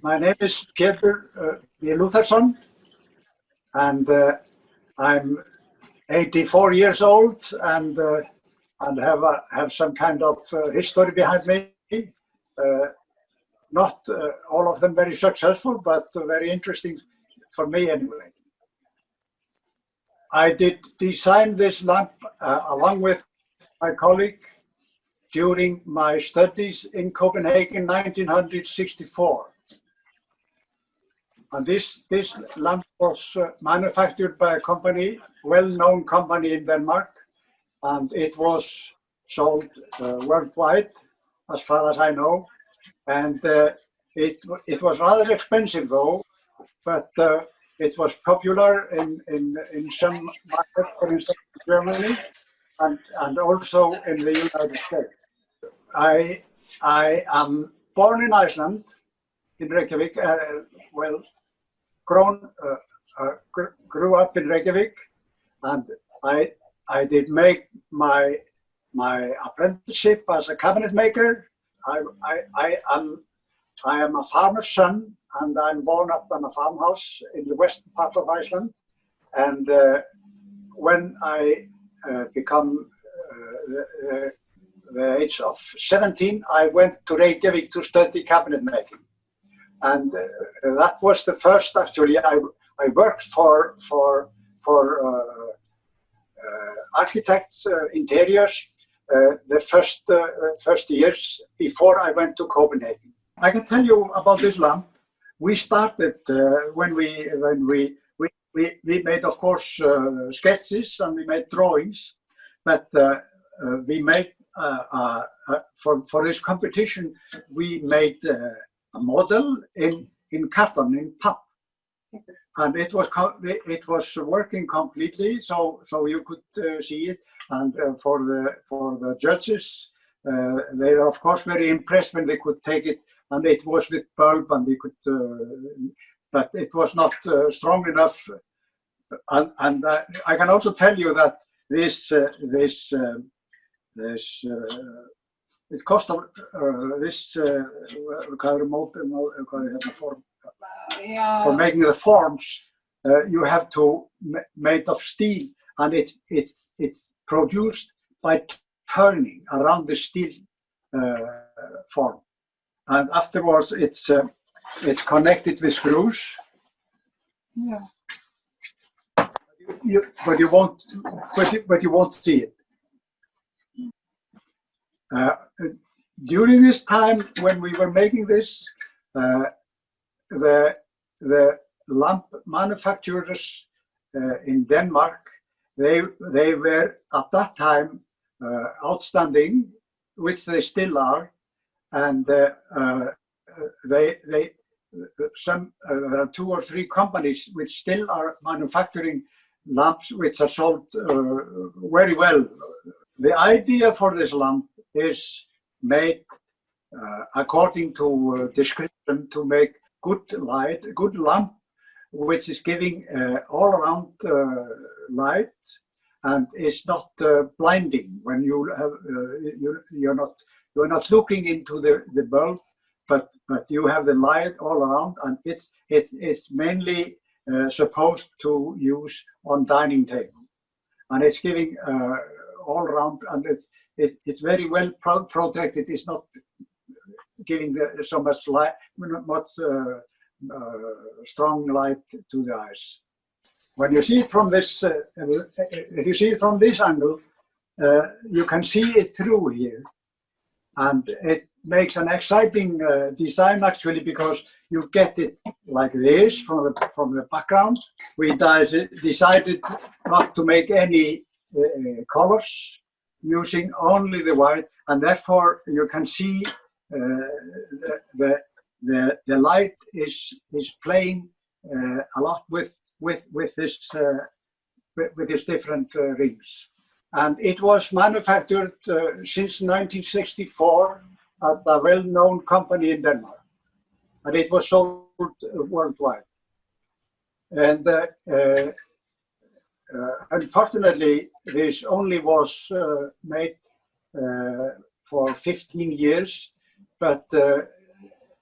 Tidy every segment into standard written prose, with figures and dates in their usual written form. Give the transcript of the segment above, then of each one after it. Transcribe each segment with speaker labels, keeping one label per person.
Speaker 1: My name is Pétur Lúthersson, and I'm 84 years old, and have some kind of history behind me. Not all of them very successful, but very interesting for me anyway. I did design this lamp along with my colleague during my studies in Copenhagen in 1964. And this lamp was manufactured by a company, well-known company in Denmark, and it was sold worldwide, as far as I know. And it was rather expensive though, but it was popular in some markets, for instance, in Germany, and also in the United States. I am born in Iceland, in Reykjavik. Well, grew up in Reykjavik, and I did make my apprenticeship as a cabinet maker. I am a farmer's son, and I'm born up in a farmhouse in the western part of Iceland. And when I become the age of 17, I went to Reykjavik to study cabinet making. And that was the first, actually. I worked for architects, interiors, the first years before I went to Copenhagen. I can tell you about this lamp. We started when we made, of course, sketches, and we made drawings, but we made for this competition we made a model in carton, in pulp, and it was working completely, so you could see it. And for the judges, they were of course very impressed when they could take it, and it was with bulb, and they could, but it was not strong enough. And I can also tell you that this it cost this for making the forms. You have to made of steel, and it's produced by turning around the steel form, and afterwards it's connected with screws. Yeah. But you won't see it. During this time when we were making this, the lamp manufacturers in Denmark, they were at that time outstanding, which they still are, and there are 2 or 3 companies which still are manufacturing lamps which are sold very well. The idea for this lamp is made according to description, to make good light, good lamp, which is giving all around light, and is not blinding when you have you're not looking into the bulb, but you have the light all around, and it's mainly supposed to use on dining table, and it's giving all around, and it's very well protected. It's not giving so much light, not strong light to the eyes. When you see it from this, if you see it from this angle, you can see it through here, and it makes an exciting design actually, because you get it like this from the background. We decided not to make any colors, using only the white, and therefore you can see the light is playing a lot with this different rings. And it was manufactured since 1964 at a well-known company in Denmark, and it was sold worldwide. And unfortunately, this only was made for 15 years, but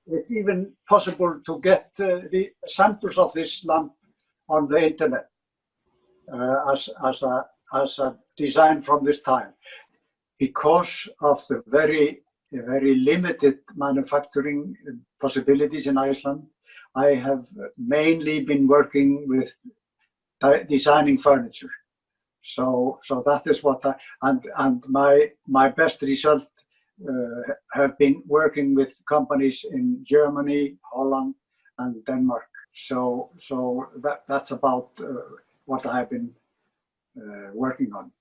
Speaker 1: it's even possible to get the samples of this lamp on the internet as a design from this time. Because of the very limited manufacturing possibilities in Iceland, I have mainly been working with designing furniture. So that is what and my best result have been working with companies in Germany, Holland, and Denmark. So that's about what I have been working on.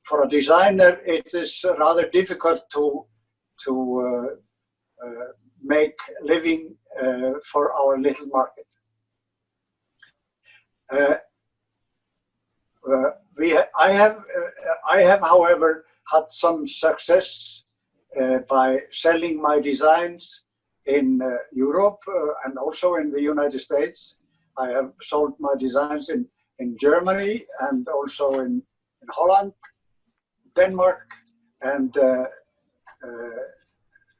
Speaker 1: For a designer, it is rather difficult to make living for our little market. I have, however, had some success by selling my designs in Europe and also in the United States. I have sold my designs in Germany and also in Holland, Denmark, and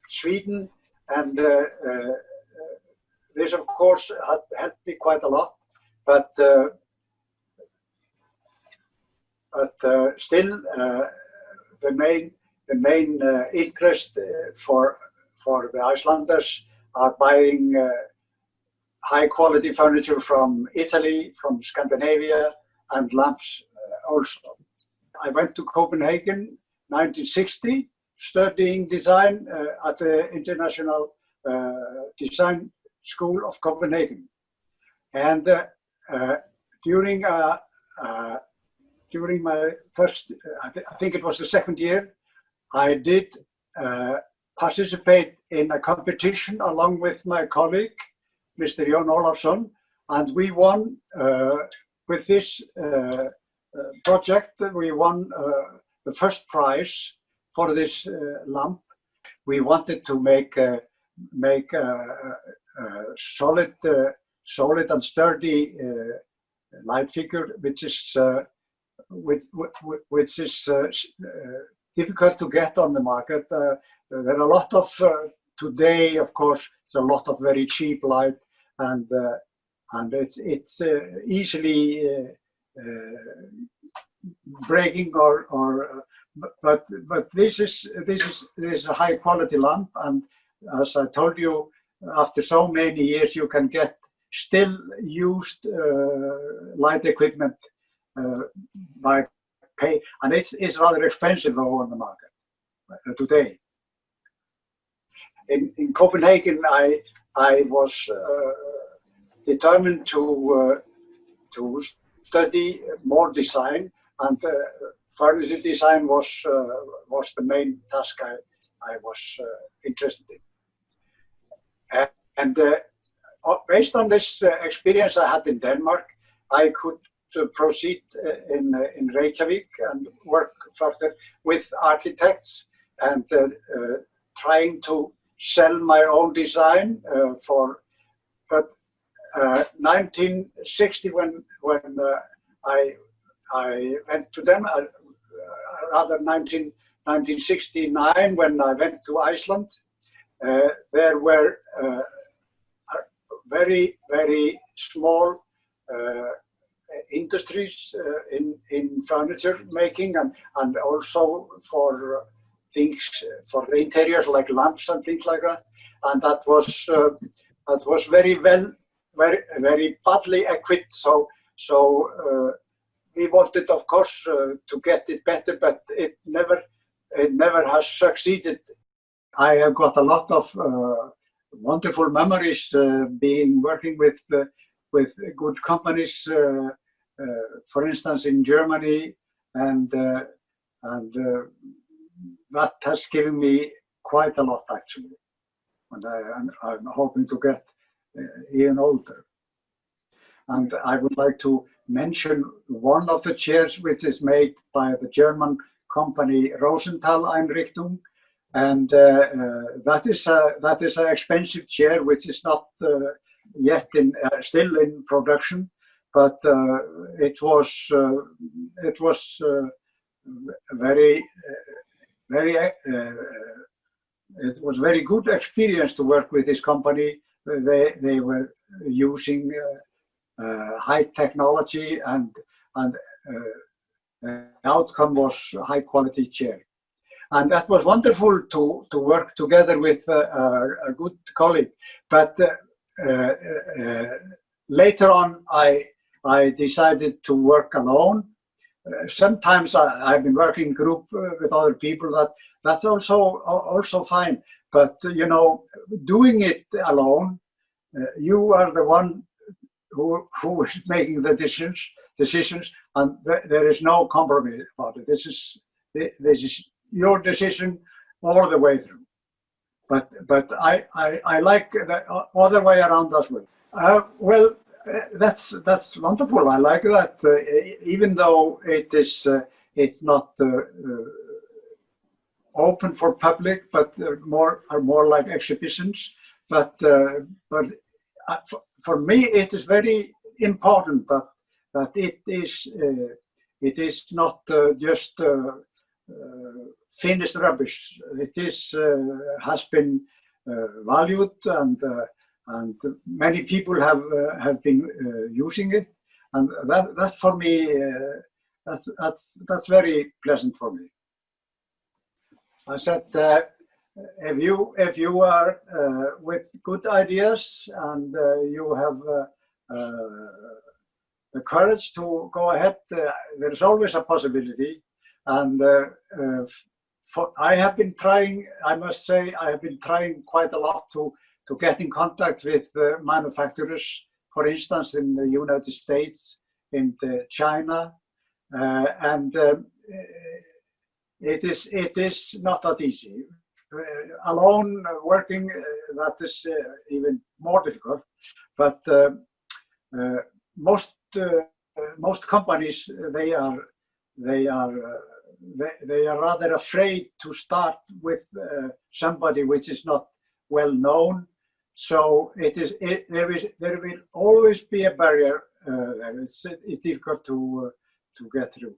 Speaker 1: Sweden, and this, of course, had helped me quite a lot. But still, the main interest for the Icelanders are buying high quality furniture from Italy, from Scandinavia, and lamps also. I went to Copenhagen 1960, studying design at the International Design School of Copenhagen. And during my first, I think it was the second year, I did participate in a competition along with my colleague, Mr. Jón Ólafsson, and we won with this project. We won the first prize for this lamp. We wanted to make a solid and sturdy light figure, which is difficult to get on the market. There are a lot of today, of course, there's a lot of very cheap light, and it's easily breaking but this is a high quality lamp, and as I told you, after so many years you can get still used light equipment by pay, and it's rather expensive though on the market today. In Copenhagen, I was determined to study more design, and furniture design was the main task I was interested in. And based on this experience I had in Denmark, I could proceed in Reykjavik and work further with architects and trying to sell my own design but 1960 when I went to them, rather 1969 when I went to Iceland, there were very small industries in furniture making and also for things for the interiors like lamps and things like that, and that was very badly equipped. So we wanted, of course, to get it better, but it never has succeeded. I have got a lot of wonderful memories working with good companies, for instance, in Germany, and that has given me quite a lot actually, and I'm hoping to get even older. And I would like to mention one of the chairs which is made by the German company Rosenthal Einrichtung, and that is an expensive chair which is not yet still in production, but it was very it was a very good experience to work with this company. They were using high technology, and the outcome was high quality chair. And that was wonderful to work together with a good colleague. But later on, I decided to work alone. Sometimes I've been working in group with other people. That's also fine. But you know, doing it alone, you are the one who is making the decisions, and there is no compromise about it. This is your decision all the way through. But I like the other way around as well. Well, that's wonderful. I like that. Even though it's not open for public, but are more like exhibitions. But for me, it is very important that it is not just finished rubbish. It is has been valued, and many people have been using it, and that for me that's very pleasant for me. I said, if you are with good ideas and you have the courage to go ahead, there is always a possibility. And I have been trying, I must say, I have been trying quite a lot to get in contact with manufacturers, for instance, in the United States, in China, and it is not that easy. Alone working, that is even more difficult. But most companies, they are rather afraid to start with somebody which is not well known. So there will always be a barrier. It's difficult to get through.